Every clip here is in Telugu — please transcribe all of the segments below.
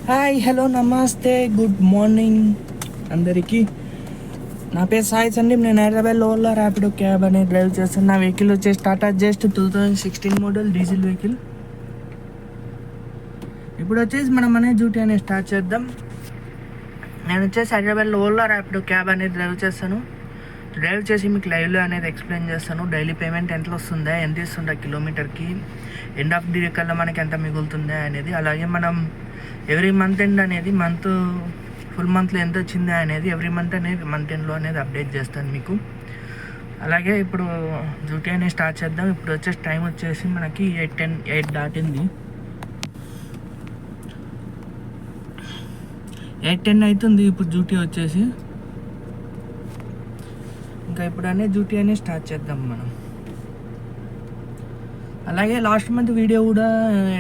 హాయ్, హలో, నమస్తే, గుడ్ మార్నింగ్ అందరికీ. నా పేరు సాయి సందీప్. నేను హైదరాబాద్లో ఓలా ర్యాపిడో క్యాబ్ అనేది డ్రైవ్ చేస్తాను. నా వెహికల్ వచ్చేసి Tata just 2016 model diesel vehicle. ఇప్పుడు వచ్చేసి మనం అనేది డ్యూటీ అనేది స్టార్ట్ చేద్దాం. నేను వచ్చేసి హైదరాబాద్లో ఓలా ర్యాపిడో క్యాబ్ అనేది డ్రైవ్ చేస్తాను. డ్రైవ్ చేసి మీకు లైవ్లో అనేది ఎక్స్ప్లెయిన్ చేస్తాను. డైలీ పేమెంట్ ఎంత వస్తుందా, ఎంత ఇస్తుందా కిలోమీటర్కి, ఎండ్ ఆఫ్ ది కల్లా మనకి ఎంత మిగులుతుందా అనేది. అలాగే మనం ఎవ్రీ మంత్ ఎండ్ అనేది ఫుల్ మంత్లో ఎంత వచ్చిందా అనేది ఎవ్రీ మంత్ అనేది మంత్ ఎండ్లో అనేది అప్డేట్ చేస్తాను మీకు. అలాగే ఇప్పుడు డ్యూటీ అనేది స్టార్ట్ చేద్దాం. ఇప్పుడు వచ్చేసి టైం వచ్చేసి మనకి 8 దాటింది. 8:10 అవుతుంది ఇప్పుడు డ్యూటీ వచ్చేసి. ఇంకా ఇప్పుడు అనేది డ్యూటీ అనేది స్టార్ట్ చేద్దాం మనం. అలాగే లాస్ట్ మంత్ వీడియో కూడా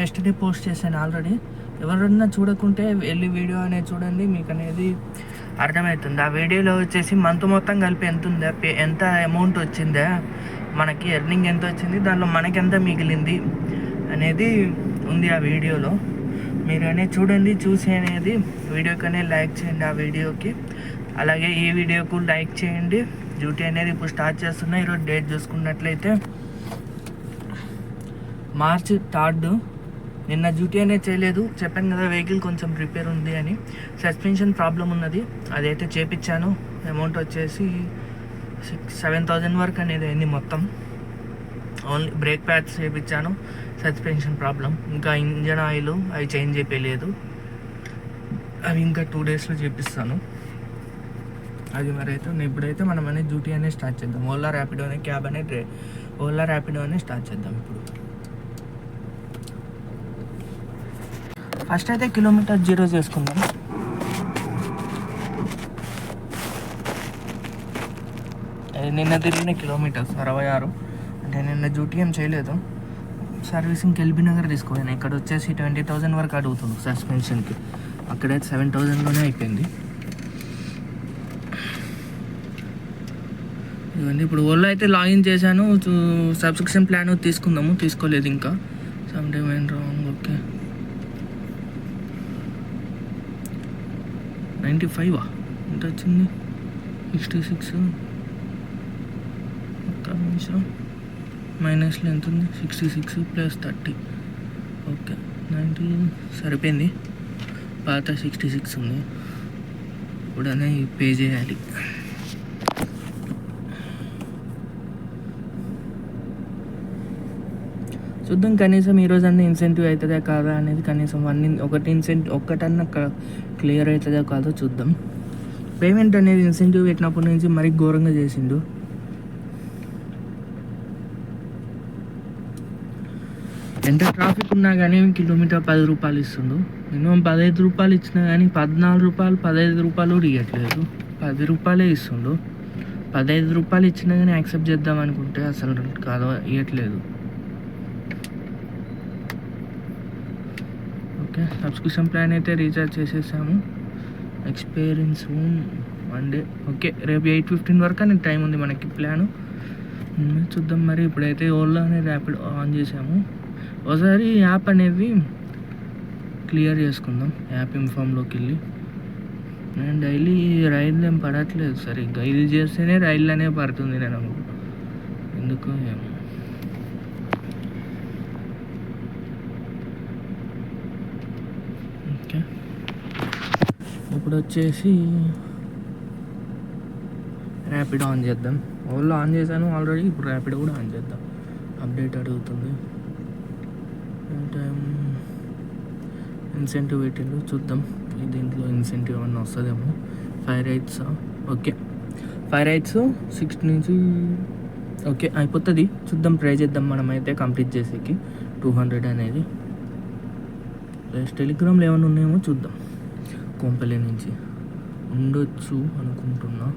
ఎస్టర్డే పోస్ట్ చేశాను ఆల్రెడీ. ఎవరన్నా చూడకుంటే వెళ్ళి వీడియో అనేది చూడండి, మీకు అనేది అర్థమవుతుంది. ఆ వీడియోలో వచ్చేసి మంత్ మొత్తం కలిపి ఎంత ఉందా, ఎంత అమౌంట్ వచ్చిందా, మనకి ఎర్నింగ్ ఎంత వచ్చింది, దానిలో మనకి ఎంత మిగిలింది అనేది ఉంది ఆ వీడియోలో. మీరు అనేది చూడండి, చూసి అనేది వీడియోకి అనేది లైక్ చేయండి ఆ వీడియోకి. అలాగే ఈ వీడియోకు లైక్ చేయండి. డ్యూటీ అనేది ఇప్పుడు స్టార్ట్ చేస్తున్నా. ఈరోజు డేట్ చూసుకున్నట్లయితే మార్చి 3. నిన్న డ్యూటీ అనేది చేయలేదు, చెప్పాను కదా వెహికల్ కొంచెం రిపేర్ ఉంది అని. సస్పెన్షన్ ప్రాబ్లం ఉన్నది, అదైతే చేపించాను. అమౌంట్ వచ్చేసి 7,000 వరకు అనేది అయింది మొత్తం. ఓన్లీ బ్రేక్ ప్యాడ్స్ చేయించాను, సస్పెన్షన్ ప్రాబ్లం. ఇంకా ఇంజన్ ఆయిల్ అవి చేంజ్ చేయలేదు, అవి ఇంకా 2 డేస్లో చేపిస్తాను. అది మరి అయితే ఇప్పుడైతే మనం అనేది డ్యూటీ అనేది స్టార్ట్ చేద్దాం. ఓలా ర్యాపిడో అనే క్యాబ్ అనేది ఓలా ర్యాపిడో అనేది స్టార్ట్ చేద్దాం ఇప్పుడు. ఫస్ట్ అయితే కిలోమీటర్ 0 చేసుకుందాం. నిన్న తిరిగిన కిలోమీటర్స్ 66. అంటే నిన్న డ్యూటీ ఏం చేయలేదు, సర్వీసింగ్కి ఎల్బీ నగర్ తీసుకోవాలి. ఇక్కడ వచ్చేసి 20,000 వరకు అడుగుతుంది సస్పెన్షన్కి, అక్కడైతే 7,000లోనే అయిపోయింది. ఇవన్నీ ఇప్పుడు ఓలా అయితే లాగిన్ చేశాను. సబ్స్క్రిప్షన్ ప్లాన్ తీసుకుందాము, తీసుకోలేదు ఇంకా. సమ్ టైమ్ ఏం రాంగ్. ఓకే, 95 ఎంత వచ్చింది, 66 ఒక్క నిమిషం. మైనస్లో ఎంత ఉంది, 66 + 30. ఓకే, 90 సరిపోయింది. పాత 66 ఉంది, ఇప్పుడు అనేది పే చేయాలి. చూద్దాం కనీసం ఈరోజు అన్నీ ఇన్సెంటివ్ అవుతుందా కాదా అనేది. కనీసం ఒక్కటన్నా క్లియర్ అవుతుందా కాదో చూద్దాం. పేమెంట్ అనేది ఇన్సెంటివ్ పెట్టినప్పటి నుంచి మరీ ఘోరంగా చేసిండు. ఎంత ట్రాఫిక్ ఉన్నా కానీ కిలోమీటర్ 10 రూపాయలు ఇస్తుండు. మినిమం 15 రూపాయలు ఇచ్చినా కానీ 14 రూపాయలు 15 రూపాయలు కూడా ఇవ్వట్లేదు, 10 రూపాయలే ఇస్తుండు. 15 రూపాయలు ఇచ్చినా కానీ యాక్సెప్ట్ చేద్దాం అనుకుంటే అసలు కాదు, ఇవ్వట్లేదు. ఓకే, సబ్స్క్రిప్షన్ ప్లాన్ అయితే రీఛార్జ్ చేసేసాము. Experience 1 day. ఓకే, రేపు 8:15 వరకు అని టైం ఉంది మనకి ప్లాను. చూద్దాం మరి. ఇప్పుడైతే ఓలా అనేది ర్యాపిడ్ ఆన్ చేసాము. ఒకసారి యాప్ అనేది క్లియర్ చేసుకుందాం. యాప్ ఇన్ఫామ్లోకి వెళ్ళి. నేను డైలీ రైళ్ళు ఏం పడట్లేదు సరిగ్గా, ఇది చేస్తేనే రైళ్ళు అనేవి పడుతుంది. నేను ఎందుకు ఏమో. ఓకే, ఇప్పుడు వచ్చేసి ర్యాపిడ్ ఆన్ చేద్దాం. ఓలా ఆన్ చేశాను ఆల్రెడీ, ఇప్పుడు ర్యాపిడ్ కూడా ఆన్ చేద్దాం. అప్డేట్ అడుగుతుంది. టైం ఇన్సెంటివ్ పెట్టిండు, చూద్దాం దీంట్లో ఇన్సెంటివ్ ఏమన్నా వస్తుందేమో. 5 రైడ్స్. ఓకే, 5 రైడ్స్ 6 నుంచి. ఓకే, అయిపోతుంది. చూద్దాం, ట్రై చేద్దాం మనం అయితే కంప్లీట్ చేసేకి 200 అనేది. టెలిగ్రామ్లో ఏమైనా ఉన్నాయేమో చూద్దాం. కొంపల్లి నుంచి ఉండొచ్చు అనుకుంటున్నా.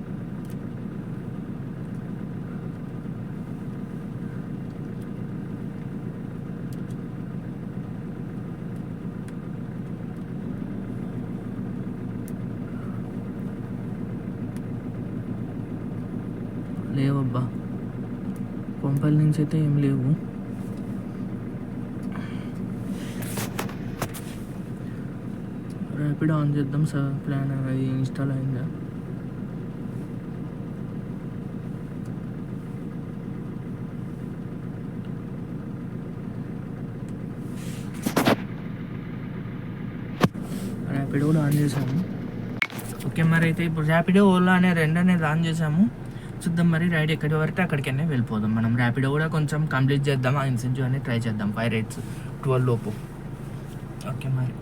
లేవబ్బా, కొంపల్లి నుంచి అయితే ఏం లేవు. ర్యాపిడో ఆన్ చేద్దాం సార్. ప్లాన్ అది ఇన్స్టాల్ అయిందా? ర్యాపిడో కూడా ఆన్ చేసాము. ఓకే, మరి అయితే ఇప్పుడు ర్యాపిడో ఓలా అనే రెండు అనేది ఆన్ చేసాము. చూద్దాం మరి రైడ్ ఎక్కడి వరకు అక్కడికైనా వెళ్ళిపోదాం. మనం ర్యాపిడో కూడా కొంచెం కంప్లీట్ చేద్దాం. ఆ ఇన్సెంటివ్ అనేది ట్రై చేద్దాం 5 రైడ్స్ 12 లోపు. ఓకే, మరి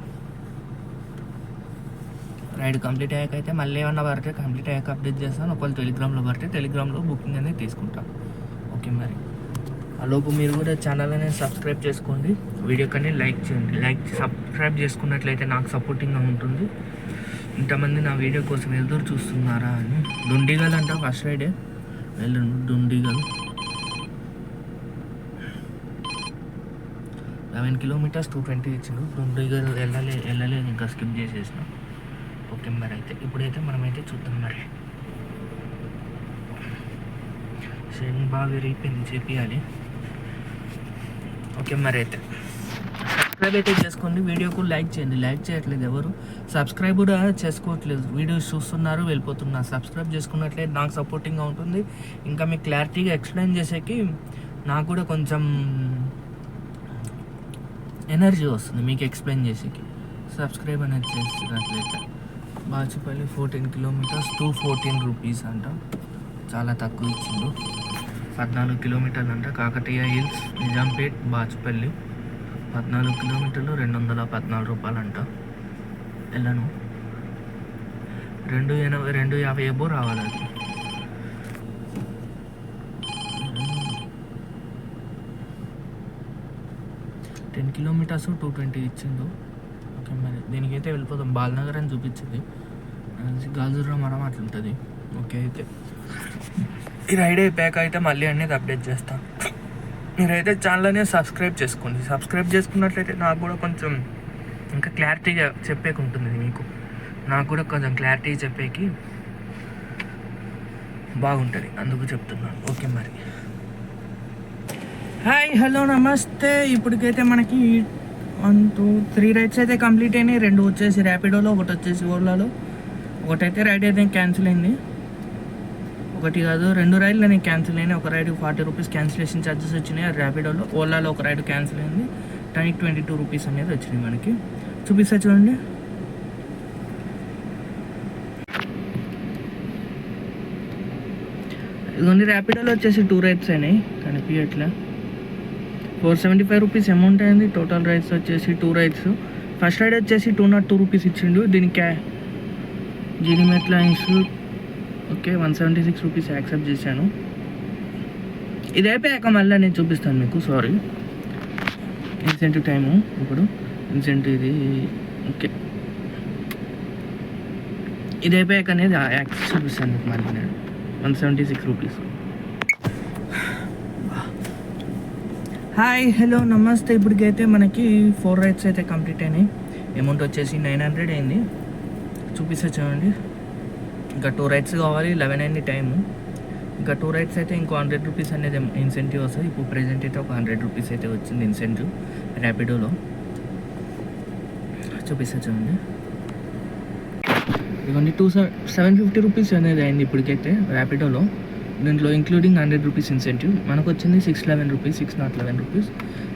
రైడ్ కంప్లీట్ అయ్యాక అయితే మళ్ళీ ఏమన్నా పడితే కంప్లీట్ అయ్యాక అప్డేట్ చేస్తాను. ఒకవేళ టెలిగ్రామ్లో పడితే టెలిగ్రామ్లో బుకింగ్ అనేది తీసుకుంటాం. ఓకే, మరి ఆ లోపు మీరు కూడా ఛానల్ అనేది సబ్స్క్రైబ్ చేసుకోండి, వీడియో కానీ లైక్ చేయండి. సబ్స్క్రైబ్ చేసుకున్నట్లయితే నాకు సపోర్టింగ్గా ఉంటుంది. ఇంతమంది నా వీడియో కోసం ఎదురు చూస్తున్నారా అని. దుండిగల్ అంట ఫస్ట్ రైడే వెళ్ళండి. దుండిగల్ 11 కిలోమీటర్స్ 220 ఇచ్చిండు. దుండిగల్ వెళ్ళలేదు, ఇంకా స్కిప్ చేసేసిన. ఓకే, మరి అయితే ఇప్పుడైతే మనమైతే చూద్దాం. మరి సేమ్ బాగా విరిగిపోయింది, చేపియాలి. ఓకే, మరి అయితే సబ్స్క్రైబ్ అయితే చేసుకోండి, వీడియోకు లైక్ చేయండి. లైక్ చేయట్లేదు ఎవరు, సబ్స్క్రైబ్ కూడా చేసుకోవట్లేదు. వీడియోస్ చూస్తున్నారు, వెళ్ళిపోతున్నారు. సబ్స్క్రైబ్ చేసుకున్నట్లయితే నాకు సపోర్టింగ్గా ఉంటుంది. ఇంకా మీకు క్లారిటీగా ఎక్స్ప్లెయిన్ చేసేకి నాకు కూడా కొంచెం ఎనర్జీ వస్తుంది మీకు ఎక్స్ప్లెయిన్ చేసేకి. సబ్స్క్రైబ్ అనేది చేస్తున్నట్లయితే. బాచుపల్లి 14 కిలోమీటర్స్ 214 రూపీస్ అంట, చాలా తక్కువ ఇచ్చిండు. 14 కిలోమీటర్లు అంట. కాకతీయ హిల్స్ నిజాంపేట్ బాచుపల్లి 14 కిలోమీటర్లు 214 రూపాయలు అంట. వెళ్ళను 280 250 ఏబో రావాలి. అది 10 కిలోమీటర్స్ 220 ఇచ్చిండు. ఓకే, మరి దీనికైతే వెళ్ళిపోతాం. బాలనగర్ అని చూపించింది, గాజురా మరం అట్లుంటుంది. ఓకే, అయితే ఈ రైడ్ అయిపోయాక అయితే మళ్ళీ అనేది అప్డేట్ చేస్తాను. మీరైతే ఛానల్ అనేది సబ్స్క్రైబ్ చేసుకోండి. సబ్స్క్రైబ్ చేసుకున్నట్లయితే నాకు కూడా కొంచెం ఇంకా క్లారిటీగా చెప్పేకి ఉంటుంది. మీకు నాకు కూడా కొంచెం క్లారిటీ చెప్పేకి బాగుంటుంది, అందుకు చెప్తున్నాను. ఓకే, మరి హాయ్, హలో, నమస్తే. ఇప్పటికైతే మనకి 1 2 3 రైడ్స్ అయితే కంప్లీట్ అయినాయి. 2 వచ్చేసి ర్యాపిడోలో, ఒకటి వచ్చేసి ఓలాలో. ఒకటైతే రైడ్ అయితే క్యాన్సిల్ అయింది, ఒకటి కాదు 2 రైడ్లు అనేవి క్యాన్సిల్ అయినాయి. ఒక రైడ్ 40 రూపీస్ క్యాన్సిలేషన్ ఛార్జెస్ వచ్చినాయి ర్యాపిడోలో. ఓలాలో ఒక రైడ్ క్యాన్సిల్ అయింది, 22 రూపీస్ అనేది వచ్చినాయి మనకి. చూపిస్తా చూడండి. ఇదిగోండి, ర్యాపిడోలో వచ్చేసి 2 రైడ్స్ అయినాయి, కనిపించట్లా. 475 రూపీస్ అమౌంట్ అయింది. టోటల్ రైడ్స్ వచ్చేసి 2 రైడ్స్. ఫస్ట్ రైడ్ వచ్చేసి 202 రూపీస్ ఇచ్చిండు. దీనికి Jeedimetla institute okay 176 rupees accept చేశాను. ఇది అయిపోయాక మళ్ళీ నేను చూపిస్తాను మీకు. సారీ, ఇన్సెంటివ్ టైము ఇప్పుడు ఇన్సెంటివ్ ఇది. ఓకే, ఇది అయిపోయాక అనేది యాక్సెస్ చూపిస్తాను మీకు మళ్ళీ నేను. 176 రూపీస్. హాయ్, హలో, నమస్తే. ఇప్పటికైతే మనకి 4 రైడ్స్ అయితే కంప్లీట్ అయినాయి. అమౌంట్ వచ్చేసి 900 అయింది. చూపిస్తా చూడండి. ఇంకా 2 రైడ్స్ కావాలి, 11 అయింది టైము. ఇంకా 2 రైడ్స్ అయితే ఇంకో 100 రూపీస్ అనేది ఇన్సెంటివ్ వస్తుంది. ఇప్పుడు ప్రెజెంట్ అయితే ఒక 100 రూపీస్ అయితే వచ్చింది ఇన్సెంటివ్ ర్యాపిడోలో. చూపిస్తా చూడండి. ఇవన్నీ 750 రూపీస్ అనేది అయింది ఇప్పటికైతే ర్యాపిడోలో. దీంట్లో ఇంక్లూడింగ్ 100 రూపీస్ ఇన్సెంటివ్. మనకు వచ్చింది 611 రూపీస్, 611 రూపీస్.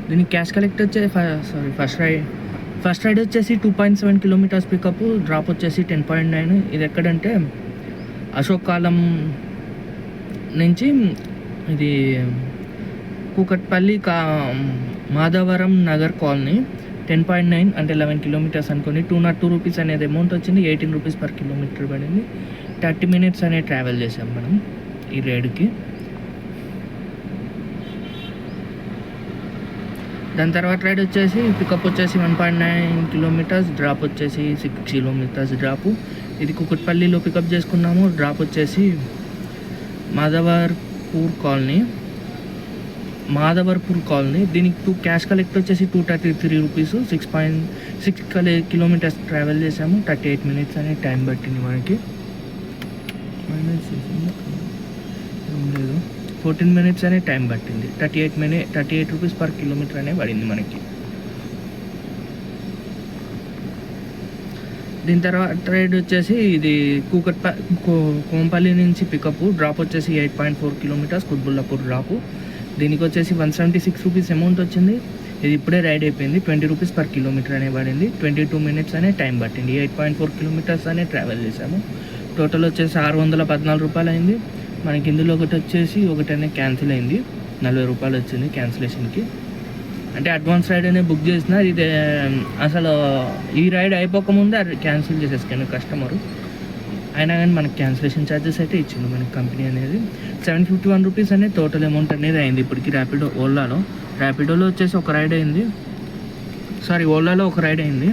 దీనికి క్యాష్ కలెక్ట్ వచ్చేసి ఫస్ట్ రైడ్ వచ్చేసి 2.7 కిలోమీటర్స్ పికప్, డ్రాప్ వచ్చేసి 10.9. ఇది ఎక్కడంటే అశోక్ కాలం నుంచి ఇది కూకట్పల్లి మాధవరం నగర్ కాలనీ 10.9 అంటే 11 కిలోమీటర్స్ అనుకోండి. 202 రూపీస్ అనేది అమౌంట్ వచ్చింది. 18 రూపీస్ పర్ కిలోమీటర్ పడింది. 30 మినిట్స్ అనేది ట్రావెల్ చేసాం మనం ఈ రైడ్కి. దాని తర్వాత రైడ్ వచ్చేసి పికప్ వచ్చేసి 1.9 కిలోమీటర్స్, డ్రాప్ వచ్చేసి 6 కిలోమీటర్స్ డ్రాపు. ఇది కుకట్పల్లిలో పికప్ చేసుకున్నాము. డ్రాప్ వచ్చేసి మాధవర్పూర్ కాలనీ. దీనికి క్యాష్ కలెక్ట్ వచ్చేసి 233 రూపీస్. 6.6 కిలోమీటర్స్ ట్రావెల్ చేసాము. 38 మినిట్స్ అనేది టైం పట్టింది మనకి. లేదు, 14 మినిట్స్ అనే టైం పట్టింది. 38 రూపీస్ పర్ కిలోమీటర్ అనే పడింది మనకి. దీని తర్వాత రైడ్ వచ్చేసి ఇది కోంపల్లి నుంచి పికప్, డ్రాప్ వచ్చేసి 8.4 కిలోమీటర్స్ కుత్బుల్లాపూర్ డ్రాపు. దీనికి వచ్చేసి 176 రూపీస్ అమౌంట్ వచ్చింది. ఇది ఇప్పుడే రైడ్ అయిపోయింది. 20 రూపీస్ పర్ కిలోమీటర్ అనే పడింది. 22 మినిట్స్ అనే టైం పట్టింది. 8.4 కిలోమీటర్స్ అనే ట్రావెల్ చేసాము. టోటల్ వచ్చేసి 614 రూపాయలు అయింది. మనకి ఇందులో ఒకటి అనేది క్యాన్సిల్ అయింది. 40 రూపాయలు వచ్చింది క్యాన్సిలేషన్కి. అంటే అడ్వాన్స్ రైడ్ అనేది బుక్ చేసిన ఇది అసలు ఈ రైడ్ అయిపోకముందే క్యాన్సిల్ చేసేసుకాను కస్టమరు. అయినా కానీ మనకి క్యాన్సిలేషన్ ఛార్జెస్ అయితే ఇచ్చింది మనకి కంపెనీ అనేది. 751 రూపీస్ అనేది టోటల్ అమౌంట్ అనేది అయింది ఇప్పటికి. ర్యాపిడోలో వచ్చేసి ఒక రైడ్ అయింది. ఓలాలో ఒక రైడ్ అయింది.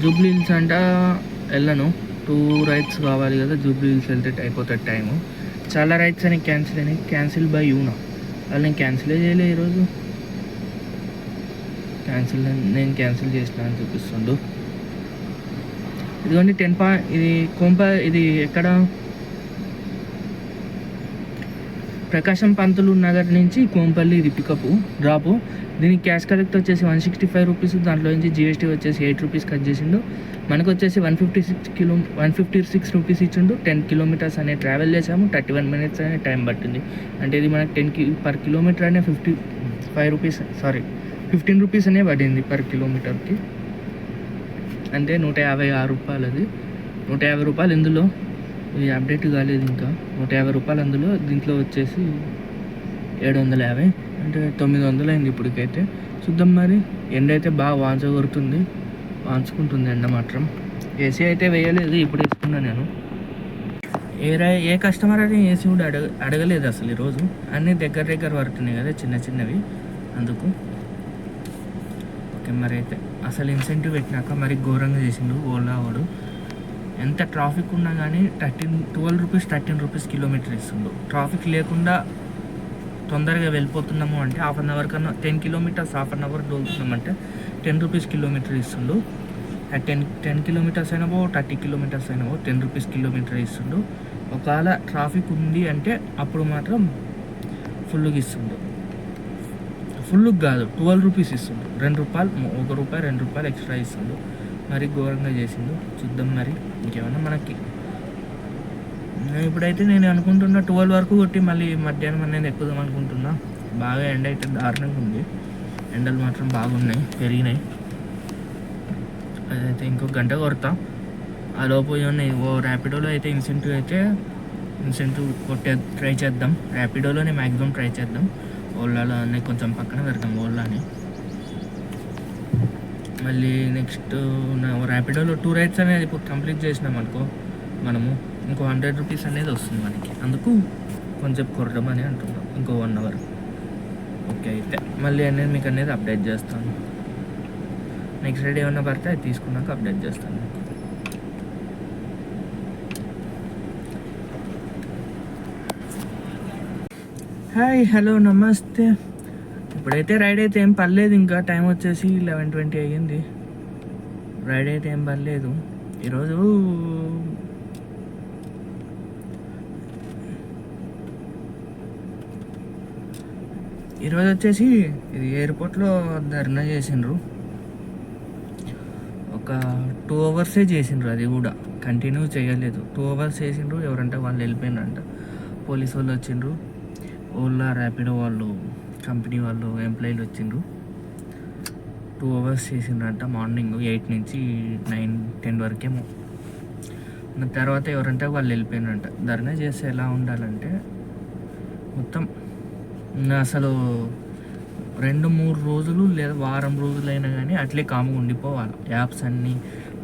జూబ్లీ హిల్స్ అంట వెళ్ళను, 2 రైడ్స్ కావాలి కదా. జూబ్లీ హిల్స్ వెళ్తే అయిపోతుంది టైము. చాలా రైడ్స్ అని క్యాన్సిల్ బై యూనా. వాళ్ళు నేను క్యాన్సిలే చేయలే ఈరోజు. నేను క్యాన్సిల్ చేసిన అని చూపిస్తుండు. ఇదిగోండి ఇది ఎక్కడ, ప్రకాశం పంతులు నగర్ నుంచి కోంపల్లి ఇది పికప్ డ్రాపు. దీనికి క్యాష్ కలెక్ట్ వచ్చేసి 165 రూపీస్. దాంట్లో నుంచి జిఎస్టీ వచ్చేసి 8 రూపీస్ కట్ చేసిండు. మనకు వచ్చేసి 156 రూపీస్ ఇచ్చిండు. 10 కిలోమీటర్స్ అనే ట్రావెల్ చేసాము. 31 మినిట్స్ అనే టైం పట్టింది. అంటే ఇది మనకు 10 పర్ కిలోమీటర్ అనే 15 రూపీస్ అనే పడింది పర్ కిలోమీటర్కి. అంటే 156 రూపాయలు. అది 150 రూపాయలు ఇందులో. ఇది అప్డేట్ కాలేదు ఇంకా. 150 రూపాయలు అందులో. దీంట్లో వచ్చేసి 750, అంటే 900 అయింది ఇప్పటికైతే. చూద్దాం మరి. ఎండ అయితే బాగా వాంచుకుంటుంది ఎండ మాత్రం. ఏసీ అయితే వేయలేదు, ఇప్పుడు వేసుకున్నా నేను. ఏ కస్టమర్ అని ఏసీ కూడా అడగలేదు అసలు ఈరోజు. అన్నీ దగ్గర పడుతున్నాయి కదా చిన్నవి, అందుకు. ఓకే, మరి అయితే అసలు ఇన్సెంటివ్ పెట్టినాక మరి ఘోరంగా చేసిండు ఓలా వాడు. ఎంత ట్రాఫిక్ ఉన్నా కానీ 13 రూపీస్ కిలోమీటర్ ఇస్తుండు. ట్రాఫిక్ లేకుండా తొందరగా వెళ్ళిపోతున్నాము అంటే హాఫ్ అన్ అవర్ కన్నా 10 కిలోమీటర్స్ హాఫ్ అన్ అవర్ దోలుతున్నామంటే 10 రూపీస్ కిలోమీటర్ ఇస్తుండు. 10 కిలోమీటర్స్ అయినావో 30 కిలోమీటర్స్ అయినావో 10 రూపీస్ కిలోమీటర్ ఇస్తుండు. ఒకవేళ ట్రాఫిక్ ఉంది అంటే అప్పుడు మాత్రం ఫుల్గా ఇస్తుండు. ఫుల్గా కాదు, 12 రూపీస్ ఇస్తుండు. 2 రూపాయలు, 1 రూపాయి 2 రూపాయలు ఎక్స్ట్రా ఇస్తుండు. మరి ఘోరంగా చేసిండు. చూద్దాం మరి ఇంకేమన్నా మనకి. ఇప్పుడైతే నేను అనుకుంటున్నా 12 వరకు కొట్టి మళ్ళీ మధ్యాహ్నం అనేది ఎక్కుదాం అనుకుంటున్నా. బాగా ఎండ అయితే దారుణంగా ఉంది. ఎండలు మాత్రం బాగున్నాయి, పెరిగినాయి. అదైతే ఇంకో గంట కొడతా. ఆ లోపు ఉన్నాయి ర్యాపిడోలో అయితే ఇన్సెంటివ్ కొట్టే ట్రై చేద్దాం. ర్యాపిడోలోనే మ్యాక్సిమం ట్రై చేద్దాం. ఓలాలో అన్నీ కొంచెం పక్కన పెడతాం ఓలాని. మళ్ళీ నెక్స్ట్ ర్యాపిడోలో 2 రైడ్స్ అనేది ఇప్పుడు కంప్లీట్ చేసినాం అనుకో మనము, ఇంకో 100 రూపీస్ అనేది వస్తుంది మనకి. అందుకు కొంచెం కొరడమని అంటున్నాం, ఇంకో 1 అవర్. ఓకే, అయితే మళ్ళీ అనేది మీకు అనేది అప్డేట్ చేస్తాను. నెక్స్ట్ రైడ్ ఏమన్నా పడితే అది తీసుకున్నాక అప్డేట్ చేస్తాను. హాయ్, హలో, నమస్తే. ఇప్పుడైతే రైడ్ అయితే ఏం పర్లేదు. ఇంకా టైం వచ్చేసి 11:20 అయ్యింది. రైడ్ అయితే ఏం పర్లేదు. ఈరోజు వచ్చేసి ఇది ఎయిర్పోర్ట్లో ధర్నా చేసిండ్రు. ఒక 2 అవర్సే చేసిండ్రు. అది కూడా కంటిన్యూ చేయలేదు. 2 అవర్స్ చేసిండ్రు. ఎవరంటే వాళ్ళు వెళ్ళిపోయినారంట. పోలీసు వాళ్ళు వచ్చిండ్రు. ఓలా ర్యాపిడో వాళ్ళు కంపెనీ వాళ్ళు ఎంప్లాయీలు వచ్చిండ్రు. 2 అవర్స్ చేసిండ్రంట. మార్నింగ్ 8 నుంచి 9-10 వరకేమో. తర్వాత ఎవరంటే వాళ్ళు వెళ్ళిపోయినారంట. ధర్నా చేస్తే ఎలా ఉండాలంటే మొత్తం అసలు 2-3 రోజులు లేదా వారం రోజులైనా కానీ అట్లే కామ్గా ఉండిపోవాలి. యాప్స్ అన్నీ,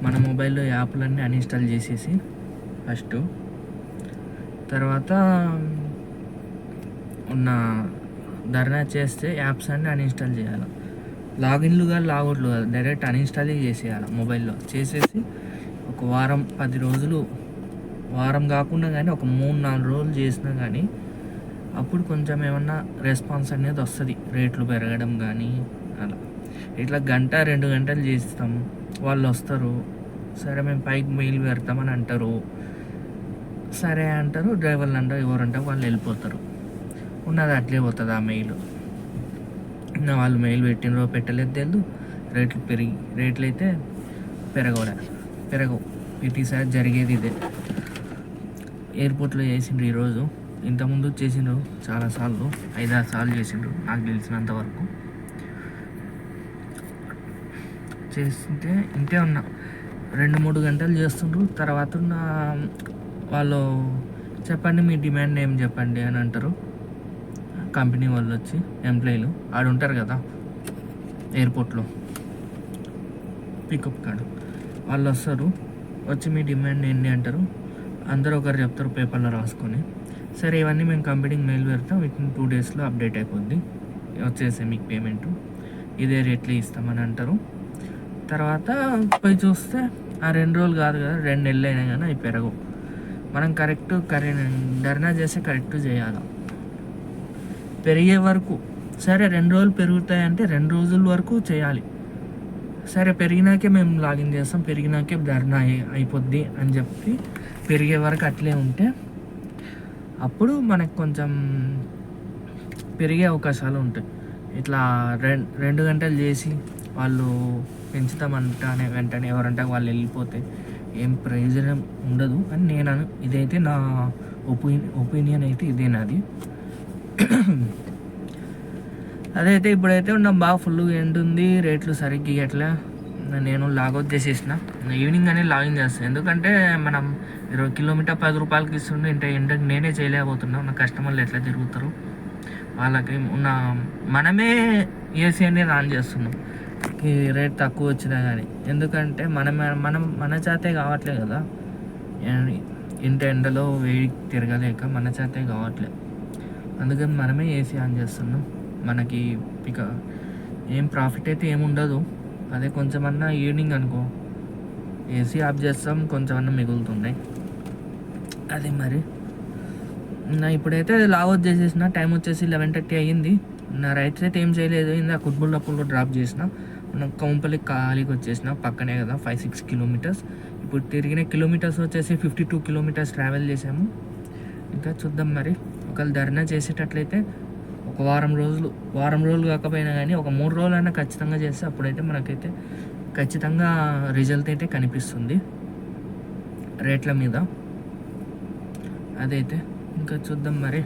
మన మొబైల్లో యాప్లన్నీ అన్ఇన్స్టాల్ చేసేసి ఫస్ట్, తర్వాత ఉన్న ధర్నా చేస్తే యాప్స్ అన్నీ అన్ఇన్స్టాల్ చేయాలి. లాగిన్లు కానీ లాగౌట్లు కాదు, డైరెక్ట్ అన్ఇన్స్టాల్ చేసేయాలి మొబైల్లో. చేసేసి ఒక వారం 10 రోజులు, వారం కాకుండా కానీ ఒక 3-4 రోజులు చేసినా కానీ అప్పుడు కొంచెం ఏమన్నా రెస్పాన్స్ అనేది వస్తుంది. రేట్లు పెరగడం కానీ అలా. ఇట్లా 1-2 గంటలు చేస్తాము, వాళ్ళు వస్తారు. సరే మేము పైకి మెయిల్ పెడతామని అంటారు. సరే అంటారు, డ్రైవర్లు అంటారు, ఎవరంటారు వాళ్ళు వెళ్ళిపోతారు. ఉన్నది అట్లే పోతుంది ఆ మెయిల్. వాళ్ళు మెయిల్ పెట్టినరో పెట్టలేదు తెలియదు. రేట్లు అయితే పెరగవు. ప్రతిసారి జరిగేది ఇదే. ఎయిర్పోర్ట్లో చేసిండ్రు ఈరోజు, ఇంతకుముందు చేసిండ్రు చాలాసార్లు, 5-6 సార్లు చేసిండ్రు నాకు తెలిసినంత వరకు. చేస్తుంటే ఇంతే ఉన్నా, 2-3 గంటలు చేస్తుండ్రు. తర్వాత వాళ్ళు చెప్పండి మీ డిమాండ్ ఏం చెప్పండి అని అంటారు. కంపెనీ వాళ్ళు వచ్చి ఎంప్లాయీలు ఆడ ఉంటారు కదా ఎయిర్పోర్ట్లో పికప్ కాడు, వాళ్ళు వస్తారు. వచ్చి మీ డిమాండ్ ఏంటి అంటారు. అందరూ ఒకరు చెప్తారు పేపర్లో రాసుకొని. సరే ఇవన్నీ మేము కంపెనీకి మెయిల్ పెడతాం, వితిన్ 2 డేస్లో అప్డేట్ అయిపోద్ది, వచ్చేసే మీకు పేమెంటు ఇదే రేట్లు ఇస్తామని అంటారు. తర్వాత పోయి చూస్తే ఆ 2 రోజులు కాదు కదా, 2 నెలలు అయినా కానీ అవి పెరగవు. మనం కరెక్ట్ ధర్నా చేస్తే కరెక్ట్ చేయాలి. పెరిగే వరకు సరే 2 రోజులు పెరుగుతాయంటే 2 రోజుల వరకు చేయాలి. సరే పెరిగినాకే మేము లాగిన్ చేస్తాం, పెరిగినాకే ధర్నా అయిపోద్ది అని చెప్పి పెరిగే వరకు అట్లే ఉంటే అప్పుడు మనకు కొంచెం పెరిగే అవకాశాలు ఉంటాయి. ఇట్లా 2 గంటలు చేసి వాళ్ళు పెంచుతామంటానే వెంటనే ఎవరంటే వాళ్ళు వెళ్ళిపోతే ఏం ప్రయోజనం ఉండదు అని నేను ఇదైతే నా ఒపీనియన్ అయితే ఇదే నాది. అదైతే ఇప్పుడైతే ఉన్న బాగా ఫుల్గా ఎండ్ ఉంది, రేట్లు సరిగ్గా ఇట్లా నేను లాగౌట్ చేసేసిన. ఈవినింగ్ అనేది లాగిన్ చేస్తాను, ఎందుకంటే మనం 20 కిలోమీటర్ 10 రూపాయలకి ఇస్తుండే ఇంటికి నేనే చేయలేకపోతున్నాను. నా కస్టమర్లు ఎట్లా తిరుగుతారు, వాళ్ళకి మనమే ఏసీ అనేది ఆన్ చేస్తున్నాం ఈ రేట్ తక్కువ వచ్చినా కానీ. ఎందుకంటే మన చేతే కావట్లే కదా, ఇంటి ఎండలో వేడి తిరగలేక మన చేతే కావట్లేదు. అందుకని మనమే ఏసీ ఆన్ చేస్తున్నాం. మనకి ఇక ఏం ప్రాఫిట్ అయితే ఏముండదు. అదే కొంచెమన్నా ఈవినింగ్ అనుకో ఏసీ ఆఫ్ చేస్తాం, కొంచెమన్నా మిగులుతున్నాయి. అదే మరి ఇప్పుడైతే లాగౌట్ చేసేసిన. టైం వచ్చేసి 11:30 అయ్యింది. నా రైట్స్ అయితే ఏం చేయలేదు, ఇందా కుట్బుల్లాపూర్లో డ్రాప్ చేసిన. కౌంపల్లి ఖాళీకి వచ్చేసిన, పక్కనే కదా 5-6 కిలోమీటర్స్. ఇప్పుడు తిరిగిన కిలోమీటర్స్ వచ్చేసి 52 కిలోమీటర్స్ ట్రావెల్ చేసాము. ఇంకా చూద్దాం మరి, ఒకవేళ ధర్నా చేసేటట్లయితే ఒక వారం రోజులు కాకపోయినా కానీ ఒక 3 రోజులైనా ఖచ్చితంగా చేస్తే అప్పుడైతే మనకైతే ఖచ్చితంగా రిజల్ట్ అయితే కనిపిస్తుంది రేట్ల మీద. అదైతే ఇంకా చూద్దాం మరి.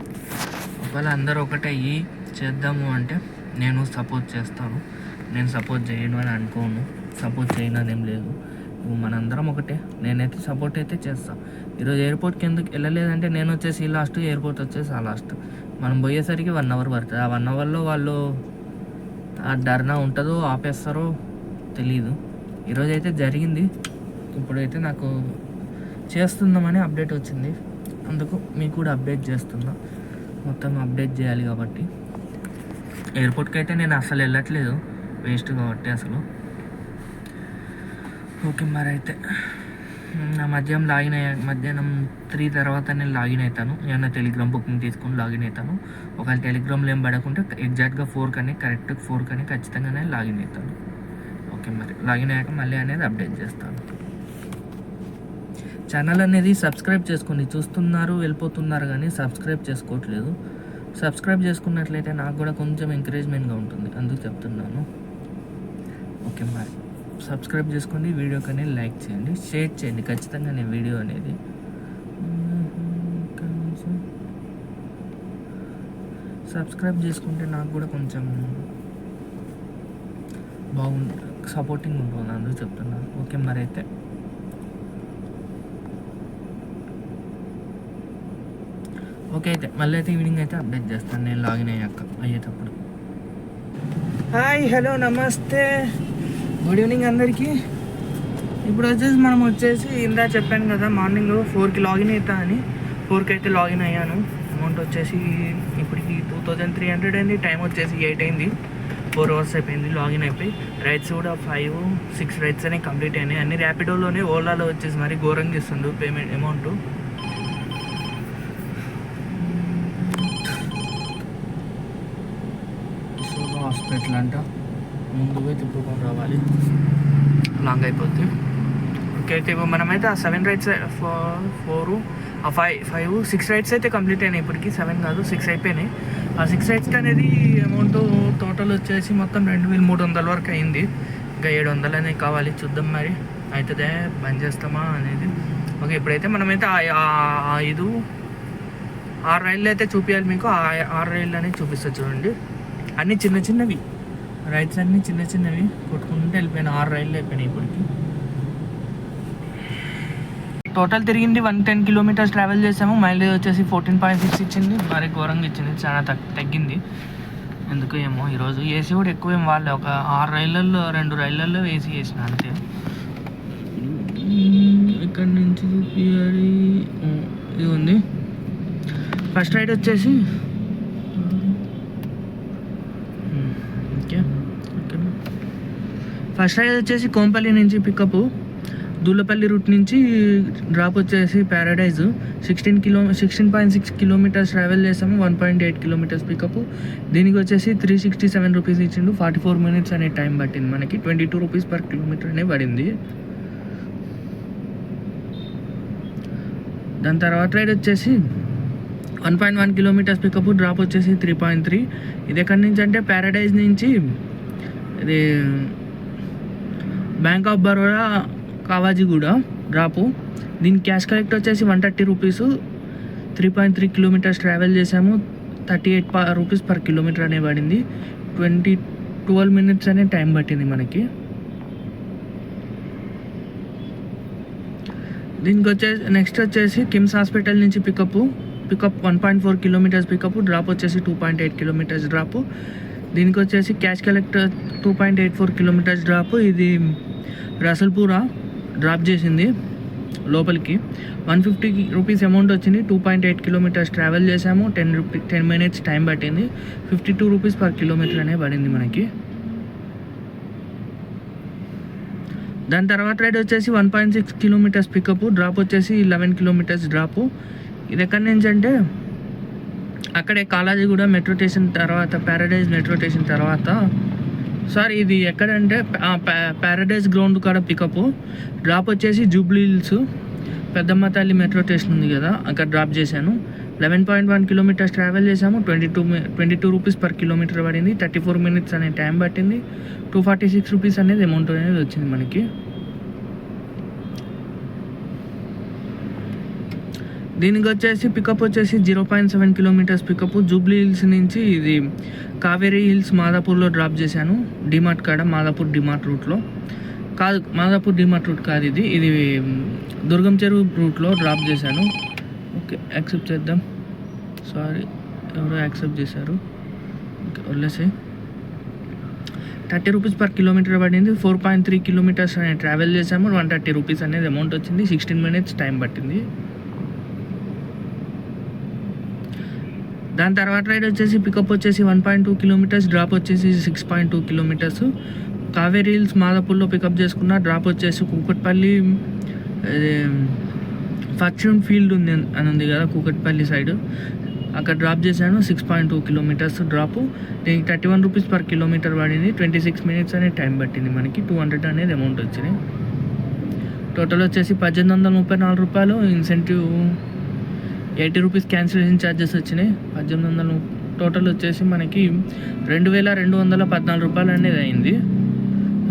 ఒకవేళ అందరూ ఒకటే చేద్దాము అంటే నేను సపోర్ట్ చేస్తాను, నేను సపోర్ట్ చేయను అని అనుకోను. సపోర్ట్ చేయనదేం లేదు, మనందరం ఒకటే. నేనైతే సపోర్ట్ అయితే చేస్తాను. ఈరోజు ఎయిర్పోర్ట్కి ఎందుకు వెళ్ళలేదంటే నేను వచ్చేసి లాస్ట్, ఎయిర్పోర్ట్ వచ్చేసి ఆ లాస్ట్. మనం పోయేసరికి 1 అవర్ పడుతుంది. ఆ 1 అవర్లో వాళ్ళు ఆ ధర్నా ఉంటుందో ఆపేస్తారో తెలీదు. ఈరోజైతే జరిగింది. ఇప్పుడైతే నాకు చేస్తుందామని అప్డేట్ వచ్చింది, అందుకు మీకు కూడా అప్డేట్ చేస్తున్నా. మొత్తం అప్డేట్ చేయాలి కాబట్టి. ఎయిర్పోర్ట్కి అయితే నేను అసలు వెళ్ళట్లేదు, వేస్ట్ కాబట్టి అసలు. ఓకే మరి అయితే నా మధ్యాహ్నం 3 తర్వాత నేను లాగిన్ అవుతాను. ఏమన్నా టెలిగ్రామ్ బుకింగ్ తీసుకుని లాగిన్ అవుతాను. ఒకవేళ టెలిగ్రామ్లో ఏం పడకుంటే ఎగ్జాక్ట్గా 4 కరెక్ట్ ఖచ్చితంగానే లాగిన్ అవుతాను. ఓకే మరి లాగిన్ అయ్యాక మళ్ళీ అనేది అప్డేట్ చేస్తాను. ఛానల్ అనేది సబ్స్క్రైబ్ చేసుకోండి. చూస్తున్నారు వెళ్ళిపోతున్నారు కానీ సబ్స్క్రైబ్ చేసుకోవట్లేదు. సబ్స్క్రైబ్ చేసుకున్నట్లయితే నాకు కూడా కొంచెం ఎంకరేజ్మెంట్గా ఉంటుంది, అందుకు చెప్తున్నాను. ఓకే మరి సబ్స్క్రైబ్ చేసుకోండి, వీడియోకి అనేది లైక్ చేయండి, షేర్ చేయండి ఖచ్చితంగా. నేను వీడియో అనేది సబ్స్క్రైబ్ చేసుకుంటే నాకు కూడా కొంచెం సపోర్టింగ్ ఉంటుంది, అందుకు చెప్తున్నాను. ఓకే మరి అయితే మళ్ళీ అయితే ఈవినింగ్ అయితే అప్డేట్ చేస్తాను నేను లాగిన్ అయ్యేటప్పుడు. హాయ్, హలో, నమస్తే, గుడ్ ఈవినింగ్ అందరికీ. ఇప్పుడు వచ్చేసి మనం ఇందా చెప్పాను కదా మార్నింగ్ 4కి లాగిన్ అవుతా అని. 4కి అయితే లాగిన్ అయ్యాను. అమౌంట్ వచ్చేసి ఇప్పటికి 2300 అయింది. టైం వచ్చేసి 8 అయింది. 4 అవర్స్ అయిపోయింది లాగిన్ అయిపోయి. రైడ్స్ కూడా 5-6 రైడ్స్ అనేవి కంప్లీట్ అయినాయి. అన్ని ర్యాపిడోలోనే, ఓలాలో వచ్చేసి మరి ఘోరంగా ఇస్తుండు పేమెంట్ అమౌంట్. హాస్పిటల్ అంట, ముందు పోయి తిప్పుకొని రావాలి, లాంగ్ అయిపోద్ది. ఓకే అయితే ఇప్పుడు మనమైతే ఆ 7 రైడ్స్ 5-6 రైడ్స్ అయితే కంప్లీట్ అయినాయి. ఇప్పటికి 7 కాదు 6 అయిపోయినాయి. ఆ 6 రైడ్స్కి అనేది అమౌంట్ టోటల్ వచ్చేసి మొత్తం 2300 వరకు అయింది. ఇంకా 700 అనేది కావాలి. చూద్దాం మరి అవుతుందే, బంద్ చేస్తామా అనేది. ఓకే, ఇప్పుడైతే మనమైతే 6 రైళ్ళు అయితే చూపించాలి మీకు. 6 రైళ్ళు అనేది చూపిస్తుంది చూడండి. అన్నీ చిన్న చిన్నవి రైడ్స్, అన్నీ చిన్న చిన్నవి కొట్టుకుంటూ వెళ్ళిపోయినా 6 రైళ్ళు అయిపోయినాయి ఇప్పటికి. టోటల్ తిరిగింది 110 కిలోమీటర్స్ ట్రావెల్ చేసాము. మైలేజ్ వచ్చేసి 14.6 ఇచ్చింది. మరి ఘోరంగా ఇచ్చింది, చాలా తగ్గింది. ఎందుకు ఏమో ఈరోజు ఏసీ కూడా ఎక్కువ ఏం వాళ్ళే. ఒక 6 రైళ్ళల్లో 2 రైళ్ళల్లో ఏసీ వేసిన అంతే. ఇక్కడ నుంచి చూపించాలి. ఇది ఉంది. ఫస్ట్ రైడ్ వచ్చేసి ఓకే, ఫస్ట్ రైడ్ వచ్చేసి కోంపల్లి నుంచి పికప్, దూలపల్లి రూట్ నుంచి డ్రాప్ వచ్చేసి ప్యారడైజ్. 16.6 కిలోమీటర్స్ ట్రావెల్ చేసాము. 1.8 కిలోమీటర్స్ పికప్. దీనికి వచ్చేసి 367 రూపీస్ ఇచ్చిండు. 44 మినిట్స్ అనే టైం పట్టింది మనకి. 22 రూపీస్ పర్ కిలోమీటర్ అనే పడింది. దాని తర్వాత రైడ్ వచ్చేసి 1.1 కిలోమీటర్స్ పికప్, డ్రాప్ వచ్చేసి 3.3. ఇది ఎక్కడి నుంచి అంటే ప్యారడైజ్ నుంచి ఇది బ్యాంక్ ఆఫ్ బరోడా కావాజీగూడ డ్రాపు. దీని క్యాష్ కలెక్ట్ వచ్చేసి 130 రూపీస్. 3.3 కిలోమీటర్స్ ట్రావెల్ చేసాము. 38 రూపీస్ పర్ కిలోమీటర్ అనే పడింది. 12 మినిట్స్ అనే టైం పట్టింది మనకి. దీనికి వచ్చేసి నెక్స్ట్ వచ్చేసి కిమ్స్ హాస్పిటల్ నుంచి పికప్ 1.4 కిలోమీటర్స్ పికప్, డ్రాప్ వచ్చేసి 2.8 కిలోమీటర్స్ డ్రాప్. దీనికి వచ్చేసి క్యాష్ కలెక్ట్ 2.84 కిలోమీటర్స్ డ్రాప్. ఇది రసల్పూరా డ్రాప్ చేసింది లోపలికి. 150 రూపీస్ అమౌంట్ వచ్చింది. 2.8 కిలోమీటర్స్ ట్రావెల్ చేసాము. 10 మినిట్స్ టైం పట్టింది. 52 రూపీస్ పర్ కిలోమీటర్ అనే పడింది మనకి. దాని తర్వాత రైడ్ వచ్చేసి 1.6 కిలోమీటర్స్ పికప్, డ్రాప్ వచ్చేసి 11 కిలోమీటర్స్ డ్రాపు. ఇది ఎక్కడి నుంచి అంటే అక్కడే కాలాజీగూడ మెట్రో స్టేషన్ తర్వాత ప్యారడైజ్ మెట్రో స్టేషన్ తర్వాత ఇది ఎక్కడంటే ప్యారడైజ్ గ్రౌండ్ కాడ పికప్, డ్రాప్ వచ్చేసి జూబ్లీ హిల్స్ పెద్దమ్మ తల్లి మెట్రో స్టేషన్ ఉంది కదా, అక్కడ డ్రాప్ చేశాను. 11.1 కిలోమీటర్స్ ట్రావెల్ చేసాము. 22 రూపీస్ పర్ కిలోమీటర్ పడింది. 34 మినిట్స్ అనే టైం పట్టింది. 246 రూపీస్ అనేది అమౌంట్ అనేది వచ్చింది మనకి. దీనికి వచ్చేసి పికప్ వచ్చేసి 0.7 కిలోమీటర్స్ పికప్, జూబ్లీ హిల్స్ నుంచి ఇది కావేరీ హిల్స్ మాదాపూర్లో డ్రాప్ చేశాను. డిమార్ట్ కాడ మాదాపూర్ డిమార్ట్ రూట్లో కాదు, మాదాపూర్ డిమార్ట్ రూట్ కాదు, ఇది దుర్గం చెరువు రూట్లో డ్రాప్ చేశాను. ఓకే, యాక్సెప్ట్ చేద్దాం. ఎవరో యాక్సెప్ట్ చేశారు. ఓకే, వదిలేసి 30 రూపీస్ పర్ కిలోమీటర్ పడింది. 4.3 కిలోమీటర్స్ అనేది ట్రావెల్ చేసాము. 130 రూపీస్ అనేది అమౌంట్ వచ్చింది. 16 మినిట్స్ టైం పట్టింది. దాని తర్వాత రైడ్ వచ్చేసి పికప్ వచ్చేసి 1.2 కిలోమీటర్స్, డ్రాప్ వచ్చేసి 6.2 కిలోమీటర్స్. కావేరీ హిల్స్ మాదాపూర్లో పికప్ చేసుకున్న, డ్రాప్ వచ్చేసి కూకట్పల్లి ఫార్చ్యూన్ ఫీల్డ్ ఉంది కదా కూకట్పల్లి సైడ్, అక్కడ డ్రాప్ చేశాను. 6.2 కిలోమీటర్స్ డ్రాపు. దీనికి 31 రూపీస్ పర్ కిలోమీటర్ పడింది. 26 మినిట్స్ అనేది టైం పట్టింది మనకి. 200 అనేది అమౌంట్ వచ్చింది. టోటల్ వచ్చేసి 1834 రూపాయలు. ఇన్సెంటివ్ 80 రూపీస్ క్యాన్సిలేషన్ ఛార్జెస్ వచ్చినాయి. 1800 టోటల్ వచ్చేసి మనకి 2214 రూపాయలు అనేది అయింది.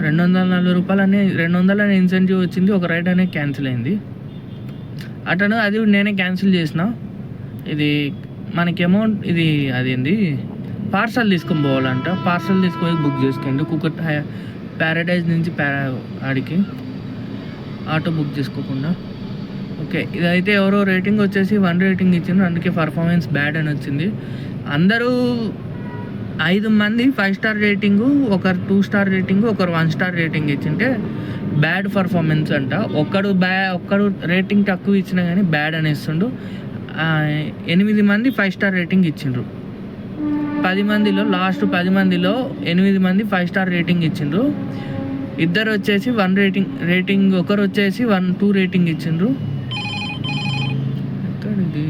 240 రూపాయలు అనేది 200 అనే ఇన్సెంటివ్ వచ్చింది. ఒక రైడ్ అనేది క్యాన్సిల్ అయింది. అతను అది నేనే క్యాన్సిల్ చేసిన. ఇది మనకి అమౌంట్ ఇది అదేంది పార్సల్ తీసుకొని పోవాలంట. పార్సల్ తీసుకొని బుక్ చేసుకోండి. కుకట్ ప్యారడైజ్ నుంచి ఆడికి ఆటో బుక్ చేసుకోకుండా. ఓకే, ఇదైతే ఎవరో రేటింగ్ వచ్చేసి 1 రేటింగ్ ఇచ్చిండ్రు, అందుకే పర్ఫార్మెన్స్ బ్యాడ్ అని వచ్చింది. అందరూ 5 మంది 5 స్టార్ రేటింగు, ఒకరు 2 స్టార్ రేటింగు, ఒకరు 1 స్టార్ రేటింగ్ ఇచ్చింటే బ్యాడ్ పర్ఫార్మెన్స్ అంట. ఒక్కడు రేటింగ్ తక్కువ ఇచ్చినా కానీ బ్యాడ్ అని ఇస్తుండు. 8 మంది 5 స్టార్ రేటింగ్ ఇచ్చిండ్రు. 10 మందిలో లాస్ట్ 10 మందిలో 8 మంది 5 స్టార్ రేటింగ్ ఇచ్చిండ్రు. ఇద్దరు వచ్చేసి 1 రేటింగ్ ఒకరు వచ్చేసి 2 రేటింగ్ ఇచ్చిండ్రు. ఎక్కడిది?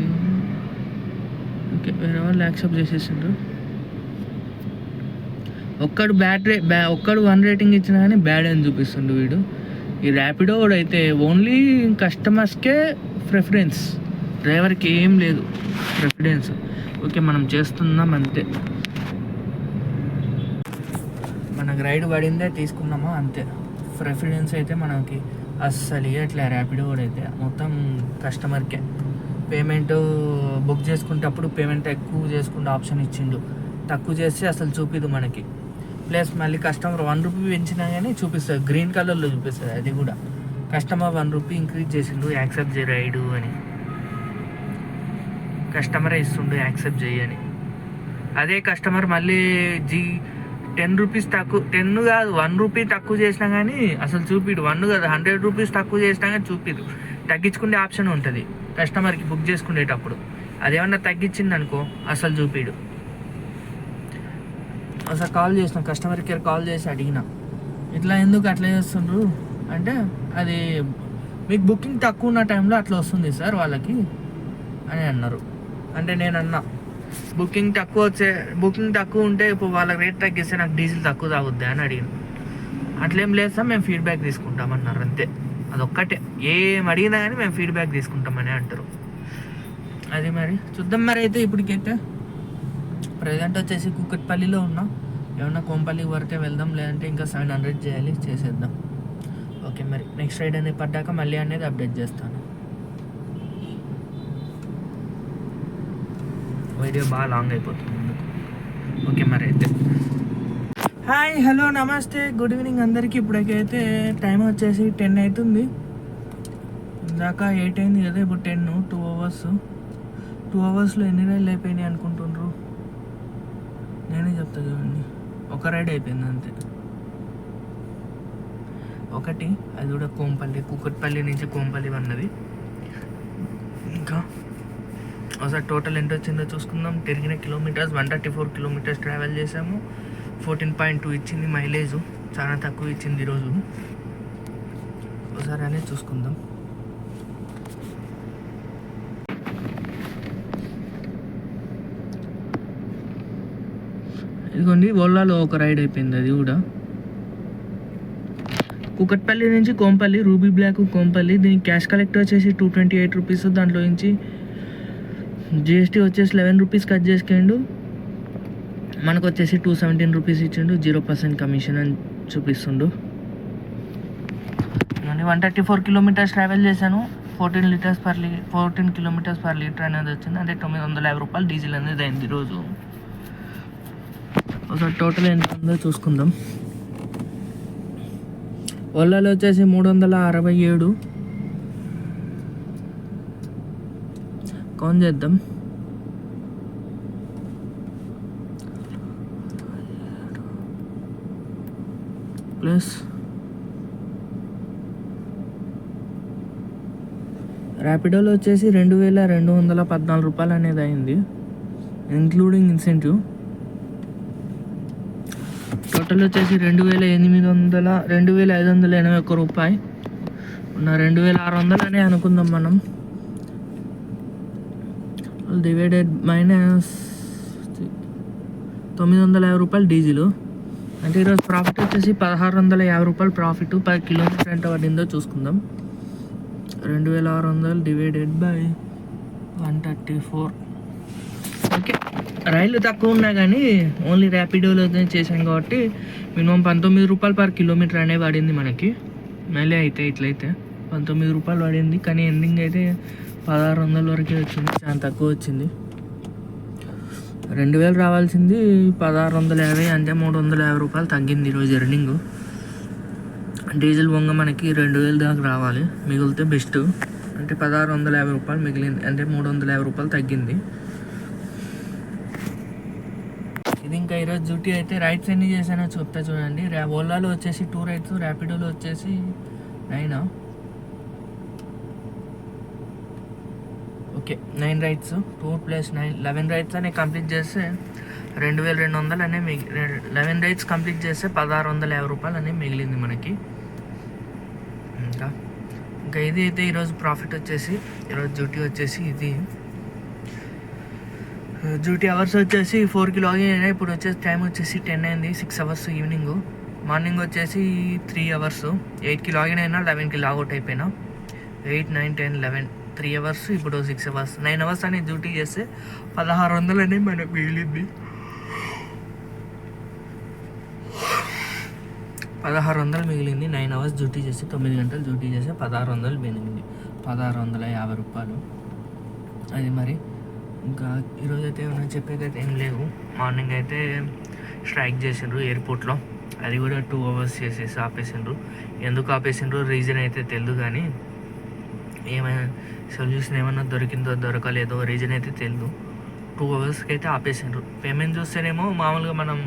ఓకే, వేరే వాళ్ళు యాక్సెప్ట్ చేసేసిండ్రు. ఒక్కడు ఒక్కడు 1 రేటింగ్ ఇచ్చినా కానీ బ్యాడ్ అని చూపిస్తుండు వీడు. ఈ ర్యాపిడో కూడా అయితే ఓన్లీ కస్టమర్స్కే ప్రిఫరెన్స్, డ్రైవర్కి ఏం లేదు ప్రిఫరెన్స్. ఓకే, మనం చేస్తున్నాం అంతే. మన మనకు రైడ్ పడిందే తీసుకున్నామా అంతే. ప్రిఫరెన్స్ అయితే మనకి అస్సలు ఇవ్వట్లే ర్యాపిడో కూడా అయితే, మొత్తం కస్టమర్కే. పేమెంట్ బుక్ చేసుకునేటప్పుడు పేమెంట్ ఎక్కువ చేసుకుంటే ఆప్షన్ ఇచ్చిండు, తక్కువ చేస్తే అసలు చూపిదు మనకి. ప్లస్ మళ్ళీ కస్టమర్ 1 రూపీ పెంచినా కానీ చూపిస్తుంది, గ్రీన్ కలర్లో చూపిస్తుంది. అది కూడా కస్టమర్ 1 రూపీ ఇంక్రీజ్ చేసిండు, యాక్సెప్ట్ చేయ రైడు అని. కస్టమరే ఇస్తుండు యాక్సెప్ట్ చేయని. అదే కస్టమర్ మళ్ళీ 10 రూపీస్ తక్కువ, 10 కాదు 1 రూపీ తక్కువ చేసినా కానీ అసలు చూపిడు. 1 కాదు 100 రూపీస్ తక్కువ చేసినా కానీ చూపిడు. తగ్గించుకునే ఆప్షన్ ఉంటుంది కస్టమర్కి బుక్ చేసుకునేటప్పుడు. అదేమన్నా తగ్గించింది అనుకో అసలు చూపిడు. అసలు కాల్ చేసిన కస్టమర్ కేర్ కాల్ చేసి అడిగిన, ఇట్లా ఎందుకు అట్లా చేస్తుండ్రు అంటే, అది మీకు బుకింగ్ తక్కువ ఉన్న టైంలో అట్లా వస్తుంది సార్ వాళ్ళకి అని అన్నారు. అంటే నేను అన్నా, బుకింగ్ తక్కువ ఉంటే ఇప్పుడు వాళ్ళకి రేట్ తగ్గిస్తే నాకు డీజిల్ తక్కువ తాగుద్దా అని అడిగిన. అట్లేం లేదు సార్, మేము ఫీడ్బ్యాక్ తీసుకుంటామన్నారు అంతే. అదొక్కటే, ఏం అడిగినా కానీ మేము ఫీడ్బ్యాక్ తీసుకుంటామని అంటారు. అది మరి చూద్దాం. మరి అయితే ఇప్పటికైతే ప్రజెంట్ వచ్చేసి కూకట్పల్లిలో ఉన్నా. ఏమన్నా కోంపల్లికి పడితే వెళ్దాం, లేదంటే ఇంకా 700 చేయాలి, చేసేద్దాం. ఓకే, మరి నెక్స్ట్ రైడ్ అనేది పడ్డాక మళ్ళీ అనేది అప్డేట్ చేస్తాను. వీడియో బాగా లాంగ్ అయిపోతుంది ముందుకు. ఓకే మరి అయితే హాయ్, హలో, నమస్తే, గుడ్ ఈవినింగ్ అందరికీ. ఇప్పటికైతే టైం వచ్చేసి 10 అవుతుంది. ఇందాక 8 అయింది కదా, ఇప్పుడు 10. 2 అవర్స్. 2 అవర్స్లో ఎన్ని రైడ్లు అయిపోయినాయి అనుకుంటుండ్రు? నేనే చెప్తా చూడండి, ఒక రైడ్ అయిపోయింది అంతే, ఒకటి. అది కూడా కోంపల్లి, కూకట్పల్లి నుంచి కోంపల్లి ఉన్నది. ఇంకా ఒకసారి టోటల్ ఎంత వచ్చిందో చూసుకుందాం. తిరిగిన కిలోమీటర్స్ 134 కిలోమీటర్స్ ట్రావెల్ చేసాము. 14.2 ఇచ్చింది మైలేజ్, చాలా తక్కువ ఇచ్చింది ఈరోజు. ఒకసారి అనేది చూసుకుందాం. ఇదిగోండి, ఓలాలో ఒక రైడ్ అయిపోయింది. అది కూడా కూకట్పల్లి నుంచి కోంపల్లి, రూబీ బ్లాక్ కోంపల్లి. దీనికి క్యాష్ కలెక్ట్ వచ్చేసి 228 రూపీస్. దాంట్లో నుంచి జిఎస్టీ వచ్చేసి 11 రూపీస్ కట్ చేసుకుండు. మనకు వచ్చేసి 217 రూపీస్ ఇచ్చిండు, 0% కమిషన్ అని చూపిస్తుండు. 134 కిలోమీటర్స్ ట్రావెల్ చేశాను. 14 కిలోమీటర్స్ పర్ లీటర్ అనేది వచ్చింది. అంటే 950 రూపాయలు డీజిల్ అనేది అయింది ఈరోజు. ఒకసారి టోటల్ ఎంత ఉందో చూసుకుందాం. ఓలాలో వచ్చేసి 367 కౌంట్ చేద్దాం. ప్లస్ ర్యాపిడోలో వచ్చేసి 2214 రూపాయలు అనేది అయింది, ఇంక్లూడింగ్ ఇన్సెంటివ్. టోటల్ వచ్చేసి 2581 రూపాయి ఉన్న 2600 అనే అనుకుందాం మనం. డివైడెడ్ మైనస్ 950 రూపాయలు డీజిల్. అంటే ఈరోజు ప్రాఫిట్ వచ్చేసి 1650 రూపాయలు ప్రాఫిట్. 10 కిలోమీటర్ ఎంత పడిందో చూసుకుందాం. 2600 డివైడెడ్ బై 134. ఓకే, రైళ్ళు తక్కువ ఉన్నా కానీ ఓన్లీ ర్యాపిడోలో చేసాం కాబట్టి మినిమం 19 రూపాయలు పర్ కిలోమీటర్ అనేది పడింది మనకి. మళ్ళీ అయితే ఇట్లయితే 19 రూపాయలు పడింది, కానీ ఎండింగ్ అయితే 1600 వరకే వచ్చింది, చాలా తక్కువ వచ్చింది. 2000 రావాల్సింది 1650, అంటే 350 రూపాయలు తగ్గింది ఈరోజు ఎర్నింగ్. డీజిల్ బొంగ మనకి 2000 దాకా రావాలి, మిగిలితే బెస్ట్. అంటే 1650 రూపాయలు మిగిలింది, అంటే 350 రూపాయలు తగ్గింది. ఇది ఇంకా ఈరోజు డ్యూటీ అయితే రైడ్స్ ఎన్ని చేశానో చెప్తా చూడండి. ఓలాలో వచ్చేసి 2 రైడ్స్, ర్యాపిడోలో వచ్చేసి 9. ఓకే, 9 రైడ్స్, 2 + 9 11 రైడ్స్ అనే కంప్లీట్ చేస్తే 2200 అనే 11 రైడ్స్ కంప్లీట్ చేస్తే 1650 రూపాయలు అనేది మిగిలింది మనకి. ఇంకా ఇది అయితే ఈరోజు ప్రాఫిట్ వచ్చేసి, ఈరోజు డ్యూటీ వచ్చేసి ఇది. డ్యూటీ అవర్స్ వచ్చేసి 4కి లాగిన్ అయినా. ఇప్పుడు వచ్చేసి టైం వచ్చేసి 10 అయింది, 6 అవర్స్ ఈవినింగ్. మార్నింగ్ వచ్చేసి 3 అవర్స్, 8కి లాగిన్ అయినా 11కి లాగౌట్ అయిపోయినా. 8, 9, 10, 11 3 అవర్స్. ఇప్పుడు 6 అవర్స్, 9 అవర్స్ అనేది డ్యూటీ చేస్తే 1600 అనేది మనకు మిగిలింది. 1600 మిగిలింది. 9 అవర్స్ డ్యూటీ చేసి 9 గంటలు డ్యూటీ చేసి 1600 మిగిలింది. 1650 రూపాయలు అది. మరి ఇంకా ఈరోజు అయితే ఏమైనా చెప్పేదైతే ఏం లేవు. మార్నింగ్ అయితే స్ట్రైక్ చేసిండ్రు ఎయిర్పోర్ట్లో, అది కూడా 2 అవర్స్ చేసేసి ఆపేసిండ్రు. ఎందుకు ఆపేసిండ్రు రీజన్ అయితే తెలియదు, కానీ ఏమైనా సొల్యూషన్ ఏమైనా దొరికిందో దొరకలేదో రీజన్ అయితే తెలియదు. 2 అవర్స్కి అయితే ఆపేసిండ్రు. పేమెంట్ చూస్తేనేమో మామూలుగా మనం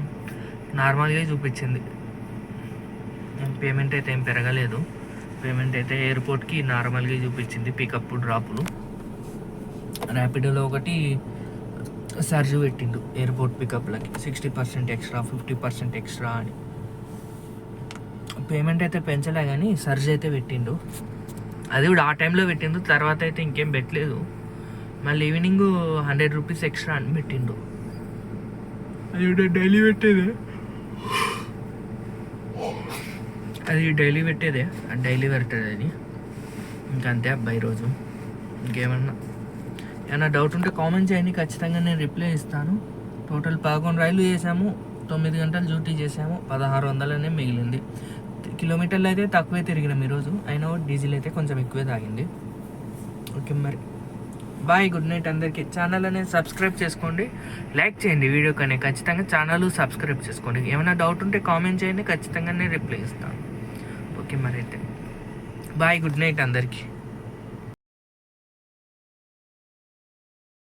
నార్మల్గా చూపించింది, పేమెంట్ అయితే ఏం పెరగలేదు. పేమెంట్ అయితే ఎయిర్పోర్ట్కి నార్మల్గా చూపించింది. పికప్ డ్రాపులు ర్యాపిడోలో ఒకటి సర్జ్ పెట్టిండు ఎయిర్పోర్ట్ పికప్లకి 60% ఎక్స్ట్రా 50% ఎక్స్ట్రా అని. పేమెంట్ అయితే పెంచలే కానీ సర్జ్ అయితే పెట్టిండు. అది కూడా ఆ టైంలో పెట్టిండు, తర్వాత అయితే ఇంకేం పెట్టలేదు. మళ్ళీ ఈవినింగ్ 100 రూపీస్ ఎక్స్ట్రా అని పెట్టిండు. అది కూడా డైలీ పెట్టేదే, అది డైలీ పెట్టేదే, డైలీ పెడుతుంది అది. ఇంకంతే అబ్బాయి ఈరోజు. ఏమన్నా డౌట్ ఉంటే కామెంట్ చేయండి, ఖచ్చితంగా నేను రిప్లై ఇస్తాను. టోటల్ 11 రైళ్ళు చేసాము, 9 గంటలు డ్యూటీ చేసాము, 1600 మిగిలింది. కిలోమీటర్లు అయితే తక్కువే తిరిగినాం ఈరోజు, అయినా డీజిల్ అయితే కొంచెం ఎక్కువే తాగింది. ఓకే మరి బాయ్, గుడ్ నైట్ అందరికీ. ఛానల్ అనేది సబ్స్క్రైబ్ చేసుకోండి, లైక్ చేయండి వీడియో కానీ ఖచ్చితంగా ఛానల్ సబ్స్క్రైబ్ చేసుకోండి. ఏమైనా డౌట్ ఉంటే కామెంట్ చేయండి, ఖచ్చితంగా నేను రిప్లై ఇస్తాను. ఓకే మరి అయితే బాయ్, గుడ్ నైట్ అందరికీ.